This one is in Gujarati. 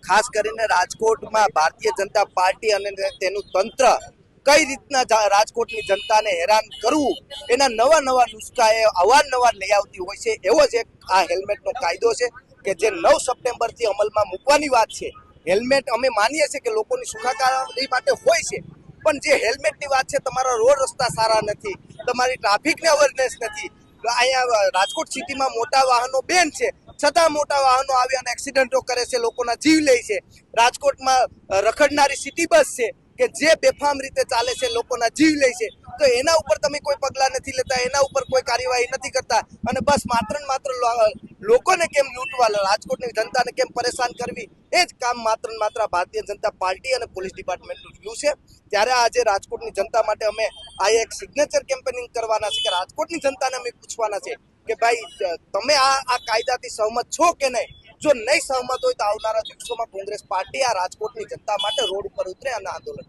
ખાસ કરીને રાજકોટમાં ભારતીય જનતા પાર્ટી અને તેનું તંત્ર કઈ રીતના રાજકોટની જનતાને હેરાન કરવું એના નવા નવા નુસ્ખા એ અવારનવાર લઈ આવતી હોય છે. એવો જ એક આ હેલ્મેટનો કાયદો છે કે જે 9 સપ્ટેમ્બરથી અમલમાં મૂકવાની વાત છે. હેલ્મેટ અમે માનીએ છીએ કે લોકોની સુખાકારી માટે હોય છે, પણ જે હેલ્મેટની વાત છે, તમારા રોડ રસ્તા સારા નથી, તમારી ટ્રાફિકને અવેરનેસ નથી. અહીંયા રાજકોટ સિટીમાં મોટા વાહનો બેન છે, છતાં મોટા વાહનો આવી અને એક્સિડન્ટો કરે છે, લોકોના જીવ લે છે. રાજકોટમાં રખડનારી સિટી બસ છે કે જે બેફામ રીતે ચાલે છે, લોકોના જીવ લે છે, તો એના ઉપર તમે કોઈ પગલા નથી લેતા, એના ઉપર કોઈ કાર્યવાહી નથી કરતા અને બસ માત્ર ને માત્ર લોકોને કેમ લૂંટવા, રાજકોટની જનતાને કેમ પરેશાન કરવી, એ જ કામ માત્ર ને માત્ર ભારતીય જનતા પાર્ટી અને પોલીસ ડિપાર્ટમેન્ટનું રહ્યું છે. ત્યારે આજે રાજકોટની જનતા માટે અમે આ એક સિગ્નેચર કેમ્પેનિંગ કરવાના છે કે રાજકોટની જનતાને અમે પૂછવાના છે કે ભાઈ તમે આ કાયદાથી સહમત છો કે નહીં. જો નહીં સહમત હોય તો આવનારા દિવસોમાં કોંગ્રેસ પાર્ટી આ રાજકોટની જનતા માટે રોડ ઉપર ઉતરે અને આંદોલન